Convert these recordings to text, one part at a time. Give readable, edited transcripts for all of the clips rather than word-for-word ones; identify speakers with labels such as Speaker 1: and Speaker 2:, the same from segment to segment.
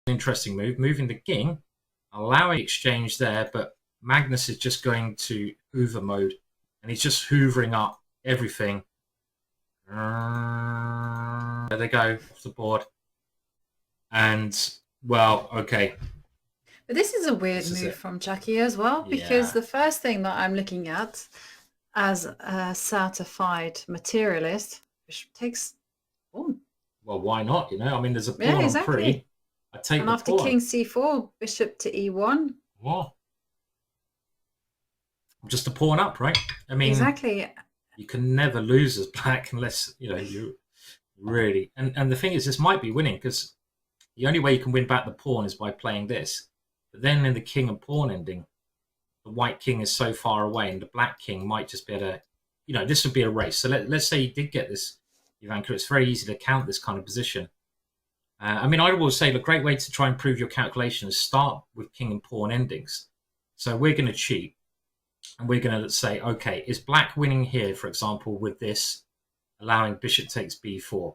Speaker 1: interesting move, moving the king, allowing exchange there, but Magnus is just going to Hoover mode, and he's just hoovering up everything. There they go, off the board. And, well, okay.
Speaker 2: But this is a weird move from Jackie as well, because the first thing that I'm looking at as a certified materialist, bishop takes pawn.
Speaker 1: Well, why not? I mean, there's a pawn on 3. I take
Speaker 2: and
Speaker 1: the
Speaker 2: after
Speaker 1: pawn.
Speaker 2: king c4, bishop to e1.
Speaker 1: What? Just a pawn up, right? I mean,
Speaker 2: exactly.
Speaker 1: You can never lose as black unless, you really... And the thing is, this might be winning, because the only way you can win back the pawn is by playing this. But then in the king and pawn ending, the white king is so far away, and the black king might just be able to... this would be a race. So let's say you did get this, Ivanchuk. It's very easy to count this kind of position. I mean, I will say the great way to try and prove your calculation is start with king and pawn endings. So we're going to cheat, and we're going to say, okay, is black winning here, for example, with this, allowing bishop takes b4?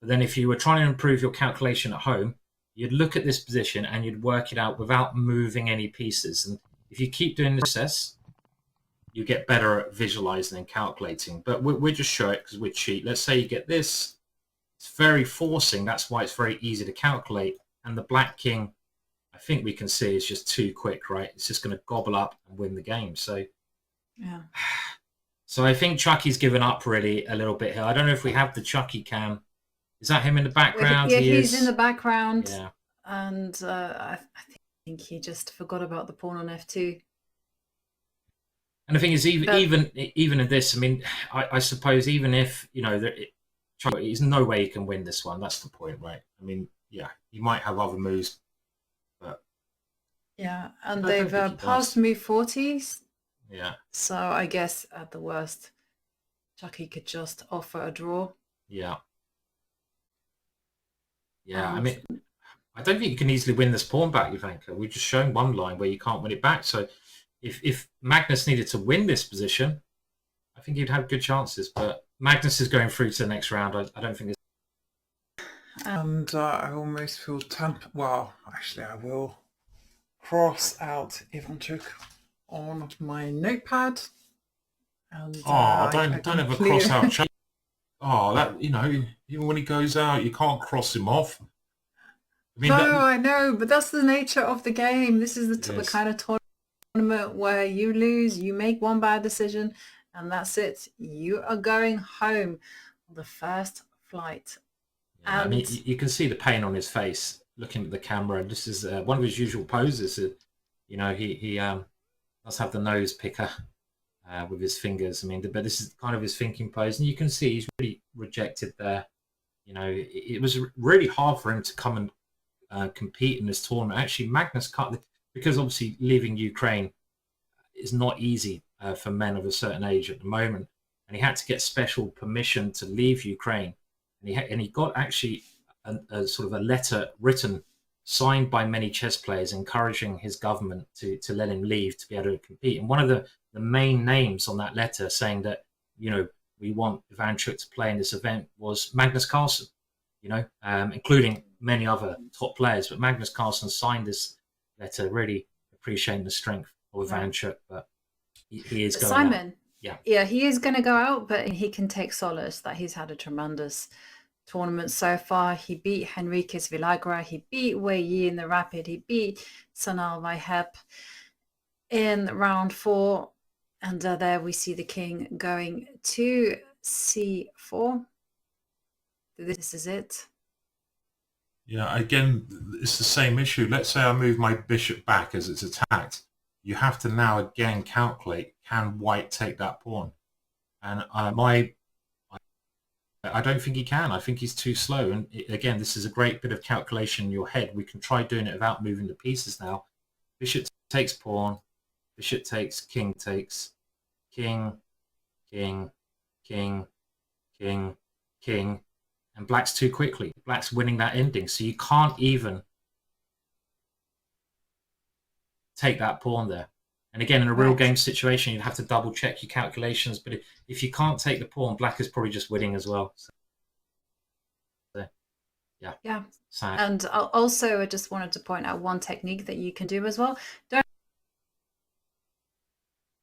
Speaker 1: But then if you were trying to improve your calculation at home, you'd look at this position and you'd work it out without moving any pieces. And if you keep doing this process, you get better at visualizing and calculating. But we'll just show it because we cheat. Let's say you get this. It's very forcing. That's why it's very easy to calculate. And the black king, I think we can see, is just too quick, right? It's just going to gobble up and win the game. So,
Speaker 2: yeah.
Speaker 1: So I think Chucky's given up really a little bit here. I don't know if we have the Chucky cam. Is that him in the background?
Speaker 2: Yeah, he's in the background.
Speaker 1: Yeah.
Speaker 2: And I think he just forgot about the pawn on f2.
Speaker 1: And the thing is, even in this, I mean, I suppose even if, there's no way he can win this one. That's the point, right? I mean, yeah, he might have other moves, but...
Speaker 2: Yeah, and they've passed move 40s.
Speaker 1: Yeah.
Speaker 2: So I guess at the worst, Chucky could just offer a draw.
Speaker 1: Yeah. Yeah, I mean, I don't think you can easily win this pawn back, Ivanka. We've just shown one line where you can't win it back. So if Magnus needed to win this position, I think he'd have good chances. But Magnus is going through to the next round. I don't think it's...
Speaker 3: And I almost feel well, actually, I will cross out Ivanchuk on my notepad. And,
Speaker 4: don't ever cross out Chucky. That, even when he goes out, you can't cross him off.
Speaker 2: I know, but that's the nature of the game. This is the kind of tournament where you lose, you make one bad decision, and that's it. You are going home on the first flight.
Speaker 1: Yeah, I mean, you can see the pain on his face looking at the camera. This is one of his usual poses. He does have the nose picker with his fingers. I mean, but this is kind of his thinking pose, and you can see he's really rejected there. It was really hard for him to come and compete in this tournament. Actually, Magnus Carlsen, because obviously leaving Ukraine is not easy for men of a certain age at the moment, and he had to get special permission to leave Ukraine, and he got actually a sort of a letter written, signed by many chess players, encouraging his government to let him leave to be able to compete. And one of the main names on that letter saying that, we want Ivanchuk to play in this event was Magnus Carlsen, including many other top players. But Magnus Carlsen signed this letter, really appreciating the strength of Ivanchuk. But he is going
Speaker 2: Simon,
Speaker 1: out.
Speaker 2: Yeah, he is going to go out, but he can take solace that he's had a tremendous tournament so far. He beat Henriques Villagra, he beat Wei Yi in the Rapid, he beat Sanal Vaihep in round 4. And there we see the king going to c4. This is it.
Speaker 4: Yeah, again, it's the same issue. Let's say I move my bishop back as it's attacked. You have to now again calculate, can white take that pawn? And I don't think he can. I think he's too slow. And again, this is a great bit of calculation in your head. We can try doing it without moving the pieces now. Bishop takes pawn. Bishop takes, king takes, king, king, king, king, king. And black's too quickly. Black's winning that ending. So you can't even take that pawn there. And again, in a real game situation, you'd have to double check your calculations. But if you can't take the pawn, black is probably just winning as well. So
Speaker 2: Yeah.
Speaker 1: Sad.
Speaker 2: And also, I just wanted to point out one technique that you can do as well. Don't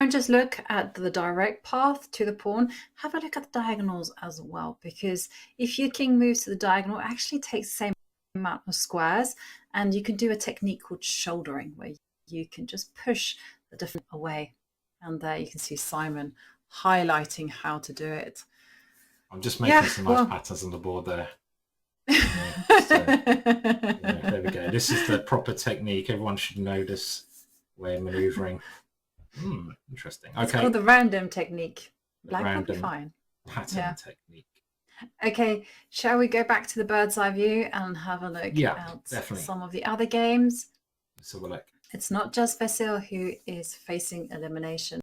Speaker 2: just look at the direct path to the pawn, have a look at the diagonals as well, because if your king moves to the diagonal, it actually takes the same amount of squares, and you can do a technique called shouldering, where you can just push the different away. And there you can see Simon highlighting how to do it.
Speaker 1: I'm just making some nice patterns on the board there. There we go. This is the proper technique. Everyone should know this way of maneuvering. Interesting. Okay.
Speaker 2: It's called the random technique. Black will be
Speaker 1: random
Speaker 2: fine.
Speaker 1: Pattern technique.
Speaker 2: Okay, shall we go back to the bird's eye view and have a look at
Speaker 1: definitely.
Speaker 2: some of the other games?
Speaker 1: Let's have a look.
Speaker 2: It's not just Vasyl who is facing elimination.